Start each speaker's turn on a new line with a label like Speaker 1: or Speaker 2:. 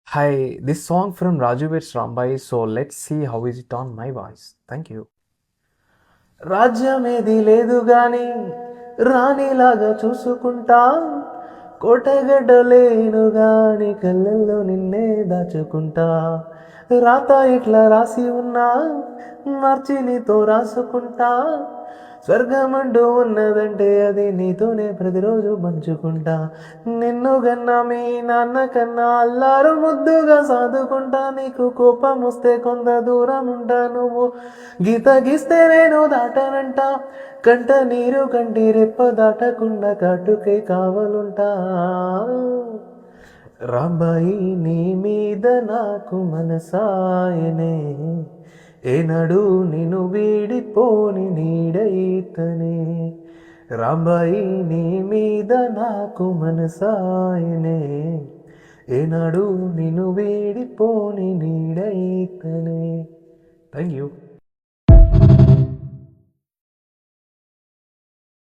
Speaker 1: Hi, this song from Raju Vets Rambai, so let's see how is it on my voice. Thank you. రాజ్యమేది లేదు గాని రాణిలాగా చూసుకుంటా కోటగడ్డలేను గాని కళ్ళల్లో నిన్నే దాచుకుంటా రాత ఇట్లా రాసి ఉన్నా మార్చి నీతో రాసుకుంటా స్వర్గమంటూ ఉన్నదంటే అది నీతోనే ప్రతిరోజు పంచుకుంటా నిన్ను గన్నా మీ నాన్న కన్నా అల్లారు ముద్దుగా సాదుకుంటా నీకు కోపం వస్తే కొంత దూరం ఉంటా నువ్వు గీత గీస్తే నేను దాటనంట కంట నీరు కంటి రెప్ప దాటకుండా కాటుకే కావలుంటా రాబాయి నీ మీద నాకు మనసాయనే ఏనాడు నిన్ను వీడిపోని నీడైతనే రాబాయి నీ మీద నాకు మనసాయనే ఏనాడు నిన్ను వీడిపోని నీడైతనే థ్యాంక్ యూ